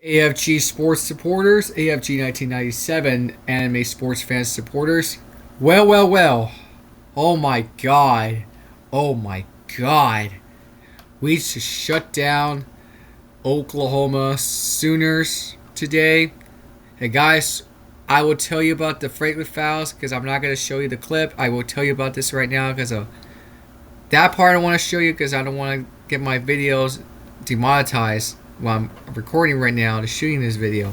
AFG sports supporters, AFG 1997 anime sports fans supporters. Well. Oh my god. Oh my god. We just shut down Oklahoma Sooners today. Hey guys, I will tell you about the frequent fouls because I'm not going to show you the clip. I will tell you about this right now because of that part I want to show you because I don't want to get my videos demonetized while I'm recording right now to shooting this video.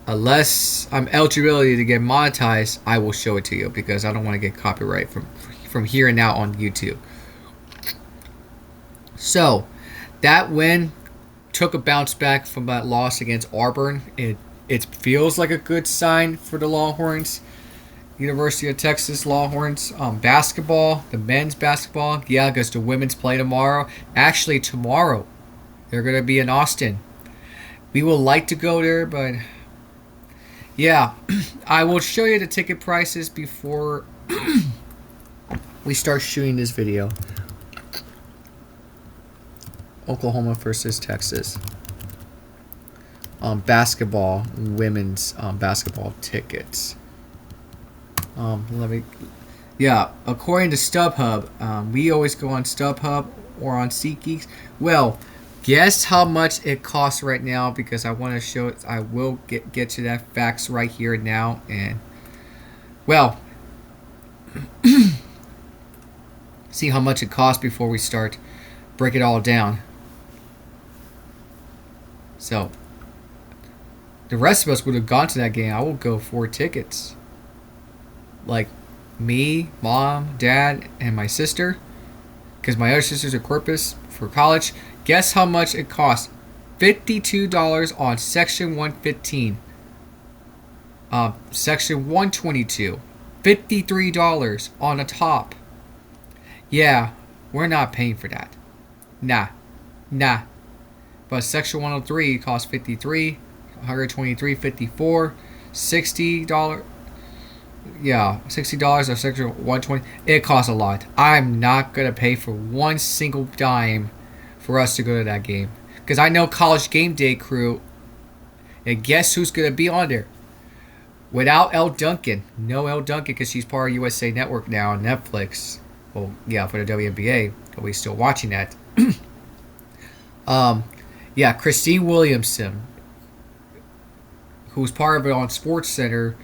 Unless I'm eligibility to get monetized, I will show it to you because I don't want to get copyright from here and out on YouTube. So, that win took a bounce back from that loss against Auburn. It feels like a good sign for the Longhorns. University of Texas Longhorns basketball, the men's basketball. Yeah, because the women's play tomorrow. Actually, tomorrow they're going to be in Austin. We will like to go there, but yeah, I will show you the ticket prices before we start shooting this video. Oklahoma versus Texas. Basketball, women's basketball tickets. According to StubHub, we always go on StubHub or on SeatGeek. Well, guess how much it costs right now because I want to show it. I will get to that facts right here and now. And, well, see how much it costs before we start. Break it all down. So, the rest of us would have gone to that game. I will go 4 tickets. Like, me, mom, dad, and my sister. Because my other sister's at Corpus for college. Guess how much it cost? $52 on Section 115. Section 122. $53 on the top. Yeah, we're not paying for that. Nah. But Section 103 costs $53. 123, $54, $60. Yeah, $60 or Section 120. It costs a lot. I'm not gonna pay for one single dime for us to go to that game because I know College Game Day crew. And guess who's gonna be on there? Without Elle Duncan, no Elle Duncan because she's part of USA Network now on Netflix. Well, yeah, for the WNBA, but we're still watching that. Yeah, Christine Williamson, who's part of it on SportsCenter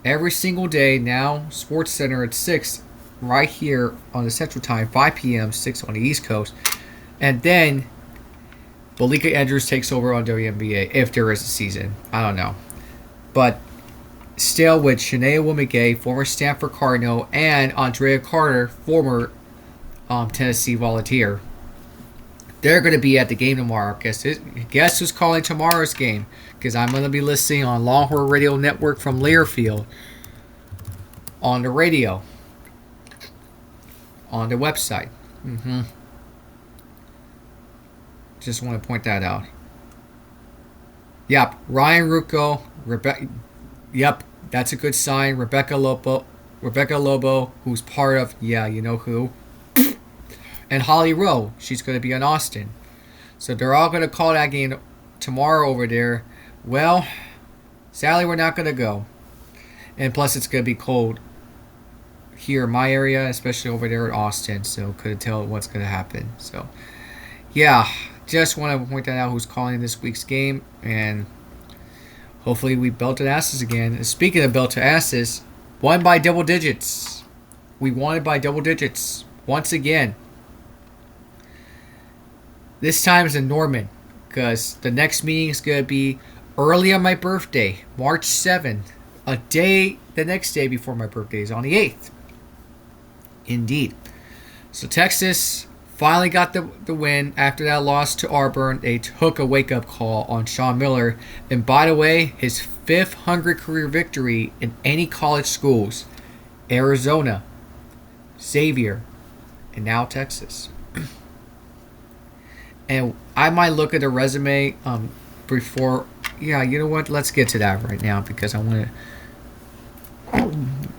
every single day now. SportsCenter at 6 right here on the Central Time, 5 p.m., 6 on the East Coast. And then Malika Andrews takes over on WNBA if there is a season. I don't know. But still with Shanae Wilmingay, former Stanford Cardinal, and Andrea Carter, former Tennessee Volunteer. They're going to be at the game tomorrow. Guess who's calling tomorrow's game? Because I'm going to be listening on Longhorn Radio Network from Learfield. On the radio. On the website. Just want to point that out. Yep, Ryan Rucco. Yep, that's a good sign. Rebecca Lobo, who's part of, yeah, you know who. And Holly Rowe, she's going to be in Austin. So they're all going to call that game tomorrow over there. Well, sadly, we're not going to go. And plus, it's going to be cold here in my area, especially over there in Austin. So couldn't tell what's going to happen. So, yeah, just want to point that out who's calling this week's game. And hopefully we belted asses again. And speaking of belted asses, won by double digits. We won it by double digits once again. This time is in Norman, because the next meeting is going to be early on my birthday, March 7th. The next day before my birthday is on the 8th. Indeed. So Texas finally got the win after that loss to Auburn. They took a wake-up call on Sean Miller. And by the way, his 500 career victory in any college schools. Arizona, Xzayvier, and now Texas. And I might look at the resume before. Yeah, you know what? Let's get to that right now because I want to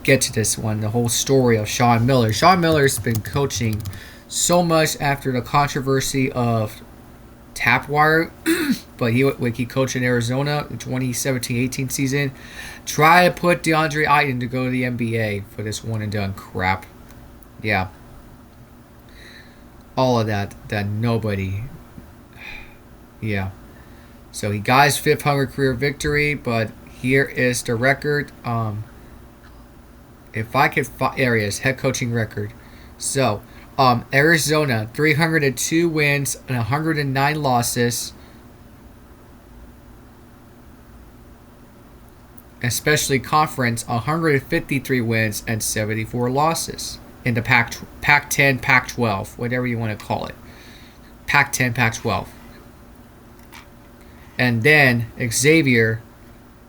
get to this one. The whole story of Sean Miller. Sean Miller's been coaching so much after the controversy of Tapwire but he coached in Arizona in 2017-18 season. Try to put DeAndre Ayton to go to the NBA for this one and done crap. Yeah. All of that nobody. Yeah. So he got his 500 career victory, but here is the record. If I could find areas, head coaching record. So, Arizona, 302 wins and 109 losses. Especially conference, 153 wins and 74 losses. In the Pac-10, Pac-12, whatever you want to call it. Pac-10, Pac-12. And then Xzayvier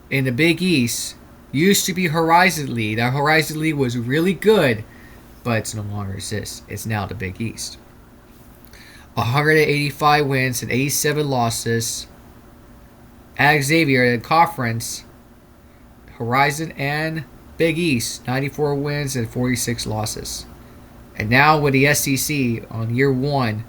in the Big East used to be Horizon League. That Horizon League was really good, but it's no longer exists. It's now the Big East. 185 wins and 87 losses. At Xzayvier in conference, Horizon and Big East, 94 wins and 46 losses. And now with the SEC on year 1,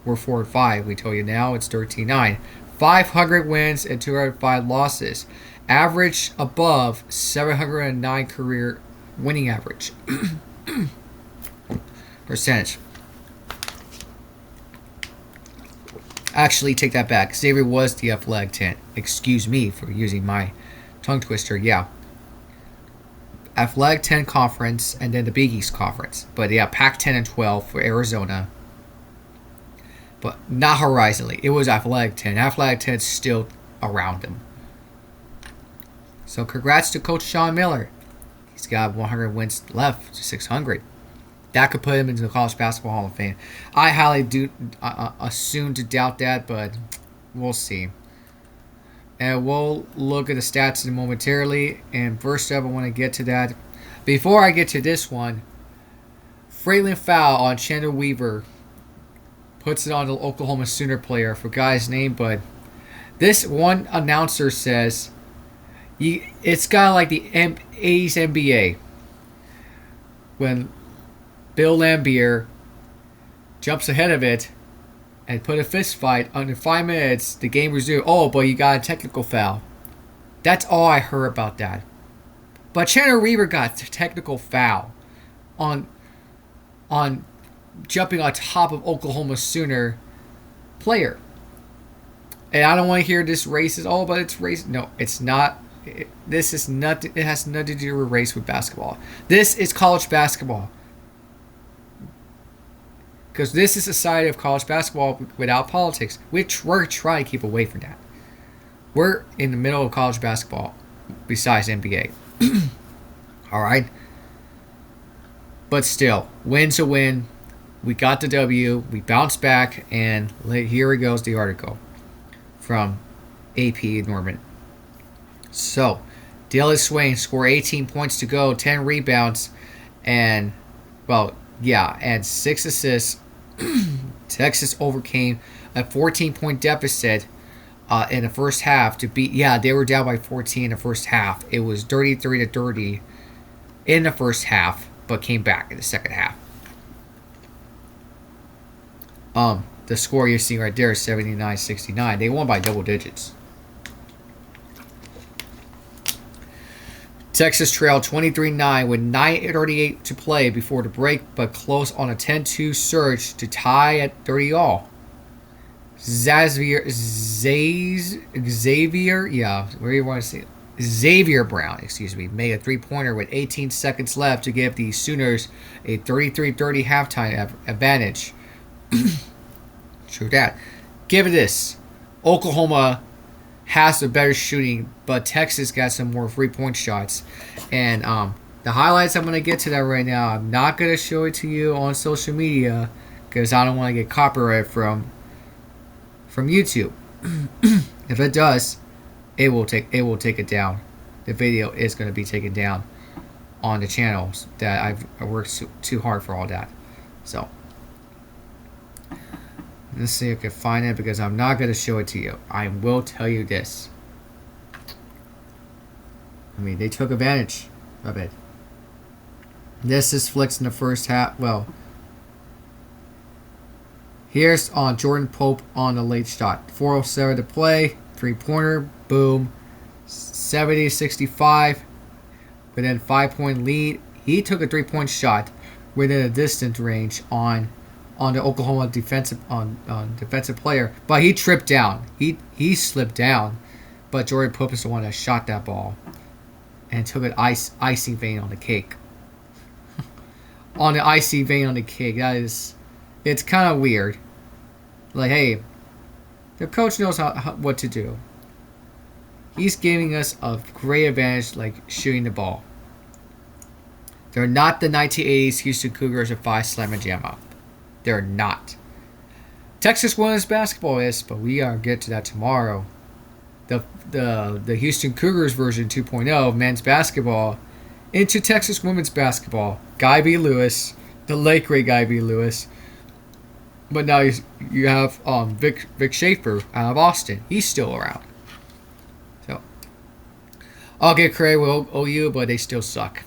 we're 4-5. We told you now it's 13-9. 500 wins and 205 losses. Average above 709 career winning average. Percentage. Actually, take that back. Xzayvier was the Flag 10. Excuse me for using my tongue twister. Yeah. Flag 10 conference and then the Big East conference. But yeah, Pac-10 and 12 for Arizona. But not Horizon League. It was Flag 10. Flag 10 is still around him. So congrats to Coach Sean Miller. He's got 100 wins left to 600. That could put him into the College Basketball Hall of Fame. I highly do assume to doubt that, but we'll see. And we'll look at the stats momentarily. And first up, I want to get to that. Before I get to this one, Fralin foul on Chandler Weaver. Puts it on the Oklahoma Sooner player. I forgot his name, but this one announcer says it's kind of like the 80s NBA. When Bill Laimbeer jumps ahead of it and put a fist fight. Under 5 minutes, the game resumed. Oh, but you got a technical foul. That's all I heard about that. But Chandler Weaver got a technical foul on jumping on top of Oklahoma Sooner player. And I don't want to hear this racist. Oh, but it's racist. No, it's not. This is nothing. It has nothing to do with race with basketball. This is college basketball. Because this is a side of college basketball without politics, which we're trying to keep away from that. We're in the middle of college basketball, besides NBA. All right? But still, win's a win. We got the W. We bounced back, and here goes the article from AP Norman. So, Dailyn Swain scored 18 points to go, 10 rebounds, and, and 6 assists. Texas overcame a 14-point deficit in the first half to beat. Yeah, they were down by 14 in the first half. It was 33-30 in the first half, but came back in the second half. The score you're seeing right there is 79-69. They won by double digits. Texas trailed 23-9 with 9:38 to play before the break, but close on a 10-2 surge to tie at 30-all. Xzayvier, Xzayvier Brown, made a three-pointer with 18 seconds left to give the Sooners a 33-30 halftime advantage. True that. Give it this. Oklahoma has the better shooting, but Texas got some more three-point shots. And the highlights, I'm going to get to that right now. I'm not going to show it to you on social media because I don't want to get copyright from YouTube. If it does, it will take it down. The video is going to be taken down on the channels that I worked too hard for all that. So let's see if I can find it because I'm not going to show it to you. I will tell you this. They took advantage of it. This is flicks in the first half. Well, Here's on Jordan Pope on the late shot. 4:07 to play. 3-pointer. Boom. 70-65. Within 5-point lead. He took a 3-point shot within a distance range on the Oklahoma defensive defensive player, but he tripped down. He slipped down, but Jordan Pope is the one that shot that ball and took an icy vein on the cake. On the icy vein on the cake, it's kind of weird. Like, hey, the coach knows what to do. He's giving us a great advantage, like shooting the ball. They're not the 1980s Houston Cougars if I slam a jam up. They're not. Texas women's basketball is, but we are get to that tomorrow. The Houston Cougars version 2.0 men's basketball into Texas women's basketball. Guy B. Lewis, the late great Guy B. Lewis. But now you have Vic Schaefer out of Austin. He's still around. So I'll give credit with OU, but they still suck.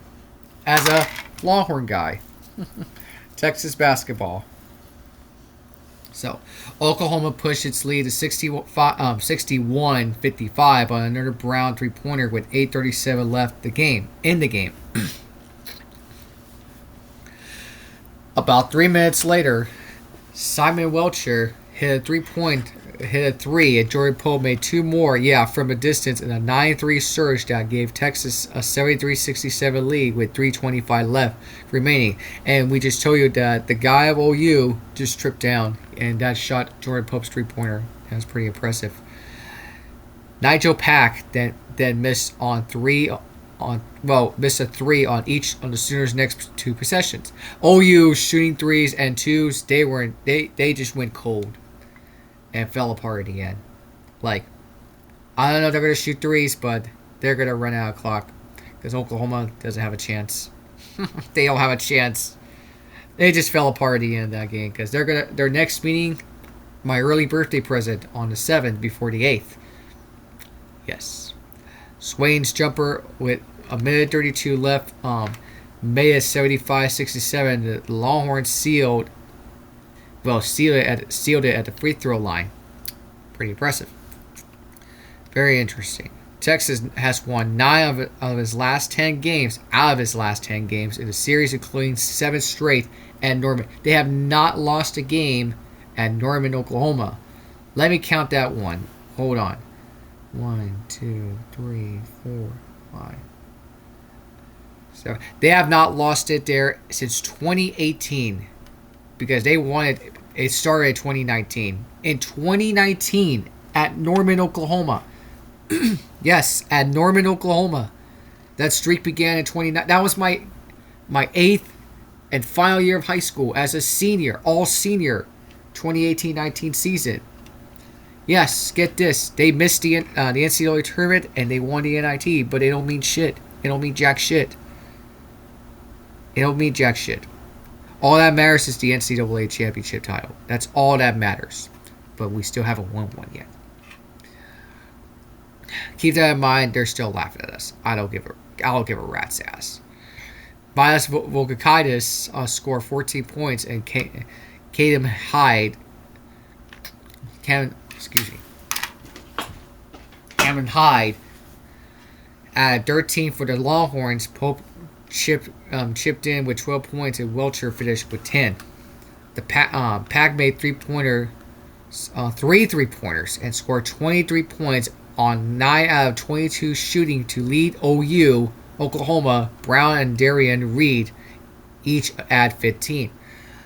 As a Longhorn guy. Texas basketball. So, Oklahoma pushed its lead to 61-55 on another Brown 3-pointer with 8:37 left in the game. About 3 minutes later, Simeon Wilcher hit a 3, and Jordan Pope made 2 more, from a distance in a 9-3 surge that gave Texas a 73-67 lead with 3:25 left remaining. And we just told you that the guy of OU just tripped down, and that shot Jordan Pope's 3-pointer. That was pretty impressive. Nigel Pack then missed missed a 3 on each on the Sooners' next 2 possessions. OU shooting 3s and 2s, they just went cold and fell apart at the end. Like, I don't know if they're going to shoot 3s, but they're going to run out of clock because Oklahoma doesn't have a chance. They don't have a chance. They just fell apart at the end of that game because their next meeting, my early birthday present on the 7th before the 8th. Yes. Swain's jumper with a minute 32 left made it 75-67. The Longhorns sealed it at the free throw line. Pretty impressive. Very interesting. Texas has won 9 of his last 10 games in the series, including 7 straight at Norman. They have not lost a game at Norman, Oklahoma. Let me count that one. Hold on. 1, 2, 3, 4, 5. So they have not lost it there since 2018. Because they won it. It started in 2019. In 2019, at Norman, Oklahoma. Yes, at Norman, Oklahoma. That streak began in 2019. That was my 8th and final year of high school as a senior, all senior, 2018-19 season. Yes, get this. They missed the NCAA tournament and they won the NIT, but it don't mean shit. It don't mean jack shit. All that matters is the NCAA championship title. That's all that matters. But we still haven't won one yet. Keep that in mind. They're still laughing at us. I don't give a rat's ass. Miles Volkakaitis scored 14 points, and Caden Hyde. Cameron Hyde at 13 for the Longhorns. Pope chipped in with 12 points, and Wilcher finished with 10. The Pack made 3 3-pointers and scored 23 points on 9 out of 22 shooting to lead OU, Oklahoma, Brown, and Darian Reed each at 15.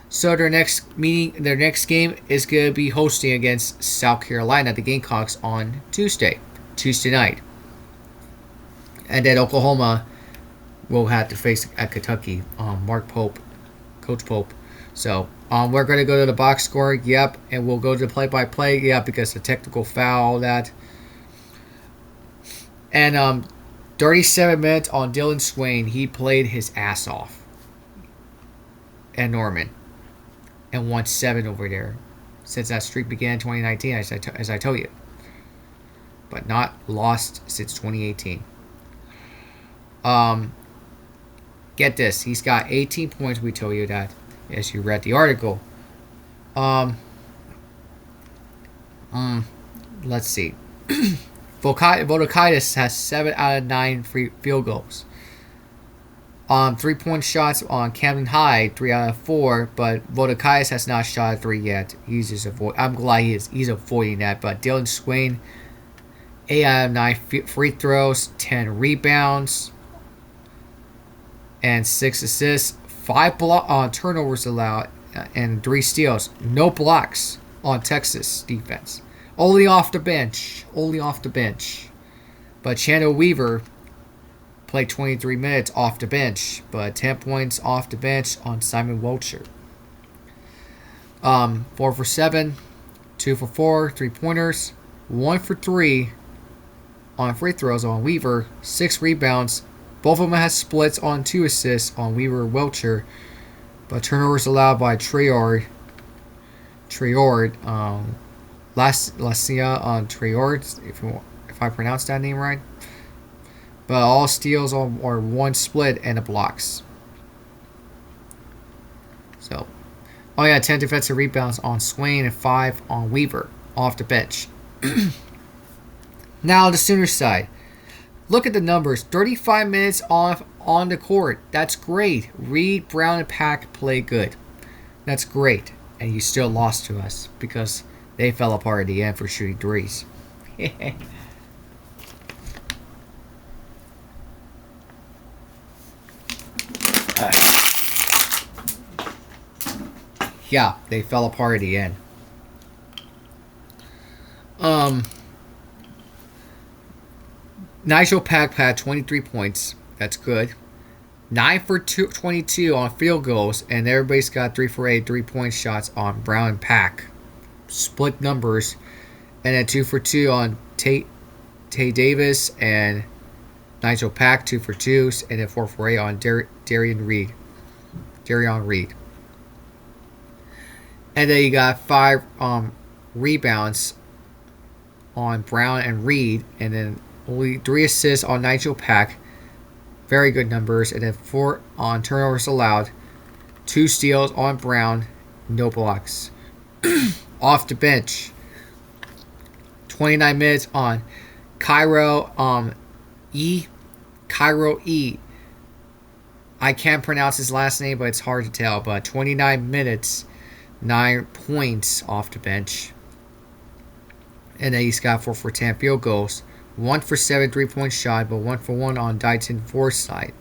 So their next game is going to be hosting against South Carolina, the Gamecocks, on Tuesday night. And then Oklahoma will have to face at Kentucky, Coach Pope. So we're going to go to the box score, and we'll go to the play-by-play, because the technical foul, all that. And 37 minutes on Dailyn Swain. He played his ass off at Norman and won 7 over there since that streak began in 2019, as I told you. But not lost since 2018. Get this. He's got 18 points. We told you that as you read the article. Let's see. Vodakaitis has 7 out of 9 free field goals. 3-point shots on Camden High, 3 out of 4, but Vodakaitis has not shot a 3 yet. He's just I'm glad he's avoiding that. But Dailyn Swain, 8 out of 9 free throws, 10 rebounds, and 6 assists, 5 turnovers allowed, and 3 steals. No blocks on Texas defense. Only off the bench. But Chandler Weaver played 23 minutes off the bench, but 10 points off the bench on Simeon Wilcher. 4 for 7, 2 for 4, 3-pointers, 1 for 3 on free throws on Weaver, 6 rebounds. Both of them had splits on 2 assists on Weaver and Wilcher, but turnovers allowed by Traord, Lacia on Traord, if I pronounced that name right. But all steals are 1 split and the blocks. So, 10 defensive rebounds on Swain and 5 on Weaver off the bench. Now the Sooners side. Look at the numbers. 35 minutes on the court. That's great. Reed, Brown, and Pack play good. That's great. And you still lost to us because they fell apart at the end for shooting threes. Yeah, they fell apart at the end. Nigel Pack had 23 points. That's good. 9 for 22 on field goals, and everybody's got 3 for 8 3-point shots on Brown and Pack. Split numbers. And then 2 for 2 on Tay Davis and Nigel Pack, 2 for 2s, and then 4 for 8 on Darian Reed. And then you got 5 rebounds on Brown and Reed, and then only 3 assists on Nigel Pack. Very good numbers. And then 4 on turnovers allowed. 2 steals on Brown. No blocks. Off the bench. 29 minutes on Cairo E. I can't pronounce his last name, but it's hard to tell. But 29 minutes, 9 points off the bench. And then he's got 4 for 10 field goals. 1 for 7 3-point shot, but 1 for 1 on Dyson Forsyth.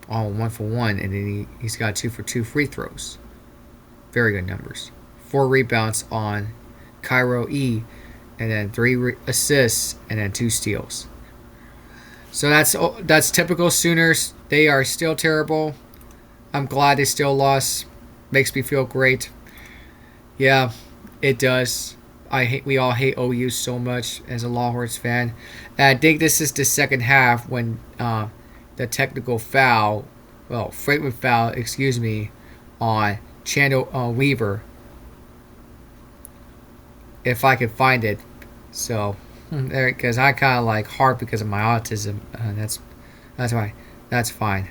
1 for 1, and then he's got 2 for 2 free throws. Very good numbers. 4 rebounds on Cairo E, and then 3 assists, and then 2 steals. So that's typical Sooners. They are still terrible. I'm glad they still lost. Makes me feel great. Yeah, it does. We all hate OU so much as a Longhorns fan. And I think this is the second half when the technical foul, frequent foul, on Chandler Weaver. If I can find it. So, because I kind of like heart because of my autism. That's why. That's fine.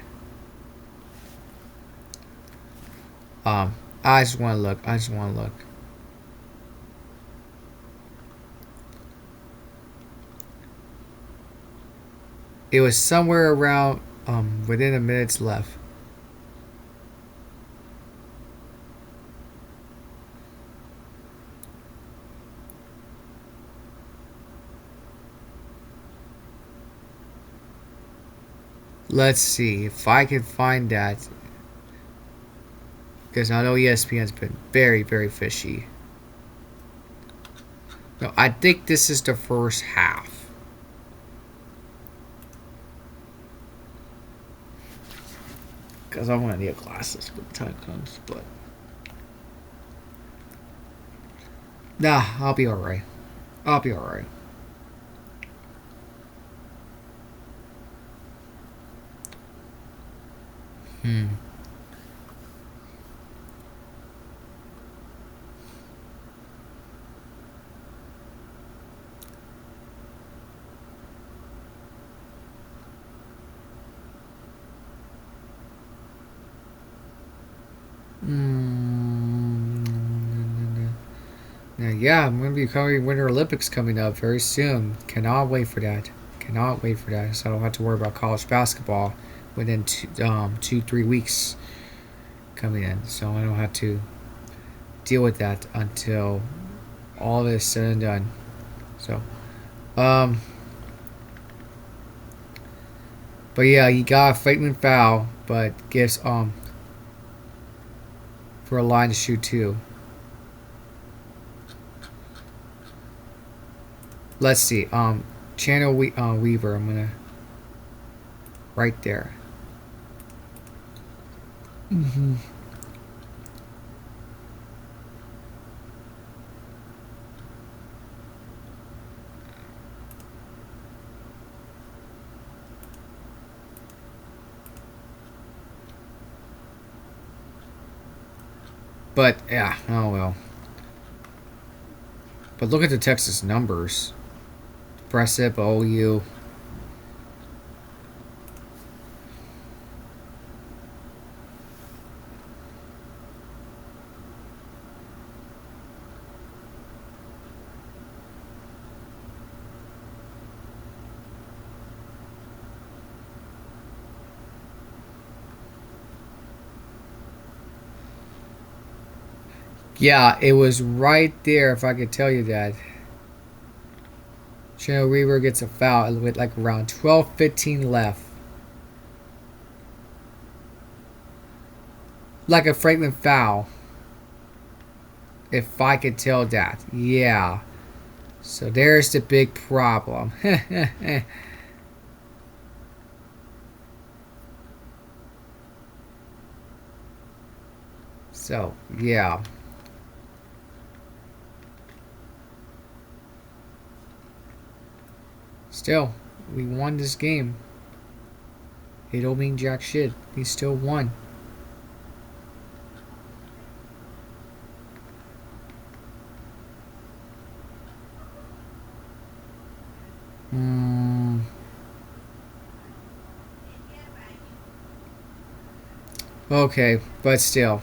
I just want to look. It was somewhere around within a minute's left. Let's see if I can find that. Because I know ESPN's been very, very fishy. No, I think this is the first half. Because I'm going to need glasses when the time comes. But nah, I'll be alright. Yeah, I'm going to be covering Winter Olympics coming up very soon. Cannot wait for that. Cannot wait for that. So I don't have to worry about college basketball within 2-3 weeks coming in. So I don't have to deal with that until all this is said and done. So, um, but yeah, he got a flagrant foul, but gives for a line to shoot too. Let's see. Channel Weaver. I'm gonna right there. Mm-hmm. But yeah, oh well. But look at the Texas numbers. Impressive, OU. Yeah, it was right there. If I could tell you that. Channel Weaver gets a foul with like around 12:15 left. Like a Franklin foul. If I could tell that. Yeah. So there's the big problem. So, yeah. Still, we won this game. It don't mean jack shit. We still won. Okay, but still.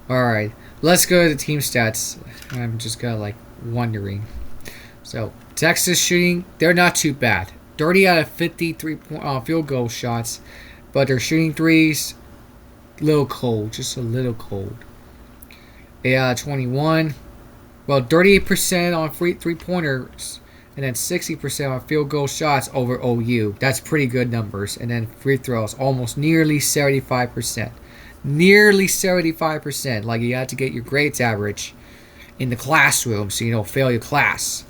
Alright, let's go to the team stats. I'm just kind of like wondering. So, Texas shooting, they're not too bad. 30 out of 53 field goal shots, but they're shooting threes a little cold, just a little cold. 8 out of 21. Well, 38% on free three-pointers, and then 60% on field goal shots over OU. That's pretty good numbers. And then free throws, almost nearly 75%. Nearly 75%. Like you have to get your grades average in the classroom so you don't fail your class.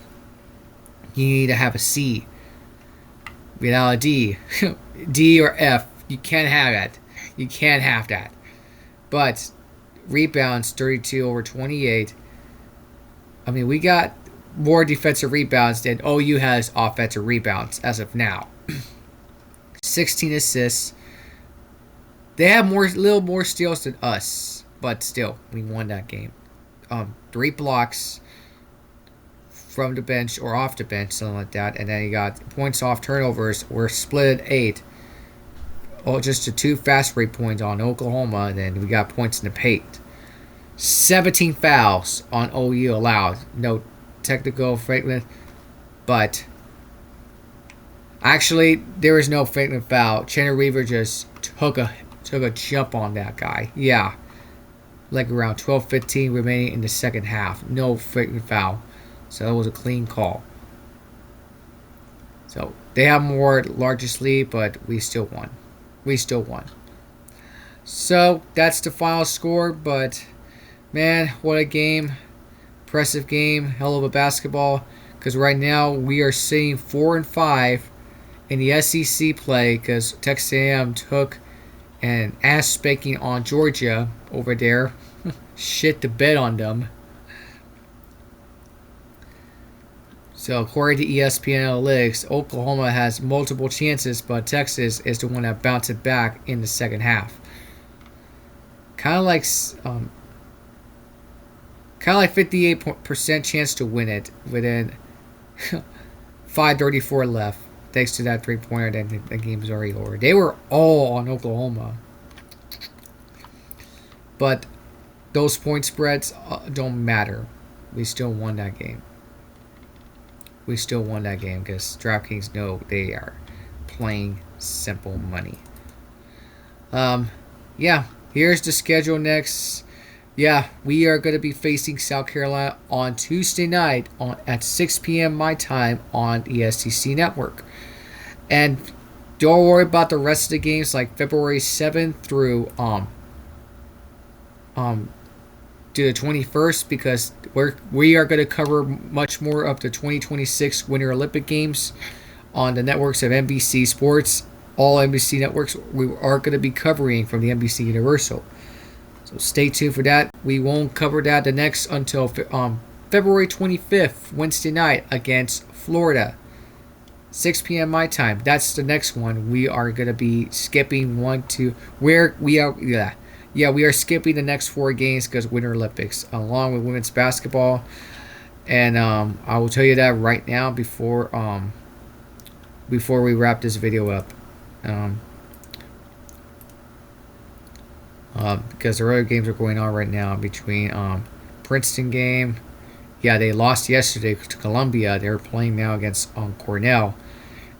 You need to have a C without a D. D or F. You can't have that. You can't have that. But rebounds, 32 over 28. I mean, we got more defensive rebounds than OU has offensive rebounds as of now. 16 assists. They have little more steals than us, but still, we won that game. 3 blocks from the bench or off the bench, something like that, and then you got points off turnovers. We're split at 8. Oh, just the 2 fast break points on Oklahoma, and then we got points in the paint. 17 fouls on OU allowed. No technical Franklin, but actually there was no Franklin foul. Chandler Weaver just took a jump on that guy. Yeah, like around 12:15 remaining in the second half. No Franklin foul, so that was a clean call. So they have more largest lead, but we still won. So that's the final score, but man, what a game. Impressive game. Hell of a basketball. Because right now we are sitting 4-5 in the SEC play because Texas A&M took an ass spanking on Georgia over there. Shit the bed on them. So according to ESPN Analytics, Oklahoma has multiple chances, but Texas is the one that bounced it back in the second half. Kind of like 58% chance to win it within 5:34 left. Thanks to that 3-pointer, then the game is already over. They were all on Oklahoma. But those point spreads don't matter. We still won that game. We still won that game because DraftKings know they are playing simple money. Yeah, here's the schedule next. Yeah, we are going to be facing South Carolina on Tuesday night at 6 p.m. my time on the SEC network. And don't worry about the rest of the games like February 7th through to the 21st because we are going to cover much more of the 2026 Winter Olympic Games on the networks of NBC Sports. All NBC networks we are going to be covering from the NBC Universal. So stay tuned for that. We won't cover that the next until February 25th, Wednesday night against Florida. 6 p.m. my time. That's the next one. We are going to be skipping we are skipping the next 4 games because Winter Olympics, along with women's basketball. And I will tell you that right now before we wrap this video up. Because the other games are going on right now between Princeton game. Yeah, they lost yesterday to Columbia. They're playing now against Cornell.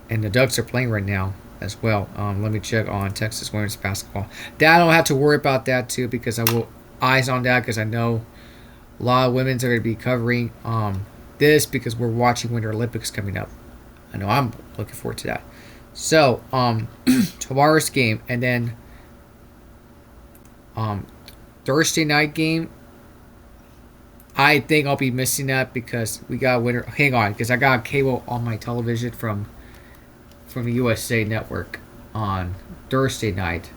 And the Ducks are playing right now as well. Let me check on Texas women's basketball. I don't have to worry about that too because I will eyes on that because I know a lot of women's are going to be covering this because we're watching Winter Olympics coming up. I know I'm looking forward to that. So tomorrow's game and then Thursday night game. I think I'll be missing that because we got winter. Hang on, because I got cable on my television from the USA Network on Thursday night.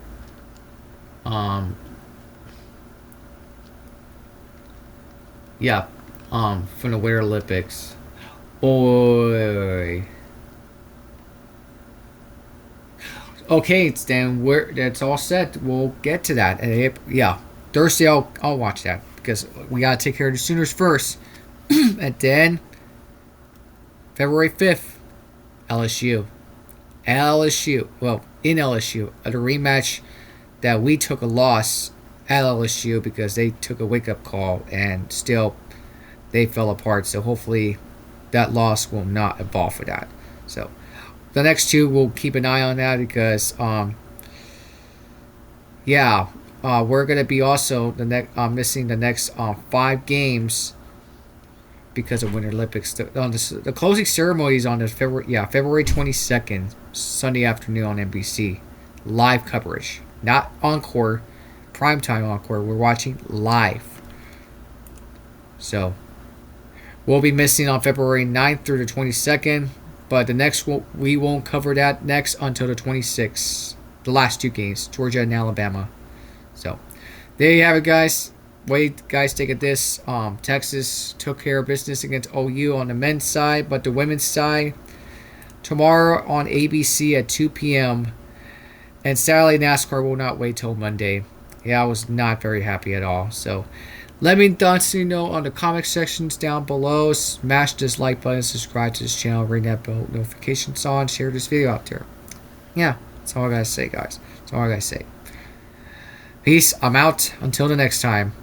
From the Winter Olympics. Boy. Okay, then that's all set. We'll get to that. And Thursday I'll watch that because we gotta take care of the Sooners first. And then February 5th, LSU. Well, in LSU, at a rematch that we took a loss at LSU because they took a wake-up call and still they fell apart. So hopefully that loss will not evolve for that. So the next 2 we'll keep an eye on that because we're gonna be also missing the next 5 games because of Winter Olympics. The closing ceremony is on the February 22nd, Sunday afternoon on NBC. Live coverage, not encore, primetime encore. We're watching live. So we'll be missing on February 9th through the 22nd. But the next we won't cover that next until the 26th. The last 2 games, Georgia and Alabama. So there you have it, guys. Wait, guys, take it this. Texas took care of business against OU on the men's side, but the women's side tomorrow on ABC at 2 p.m. And sadly, NASCAR will not wait till Monday. Yeah, I was not very happy at all. So let me know on the comment sections down below. Smash this like button, subscribe to this channel, ring that bell notifications on, share this video out there. Yeah, that's all I gotta say, guys. That's all I gotta say. Peace. I'm out. Until the next time.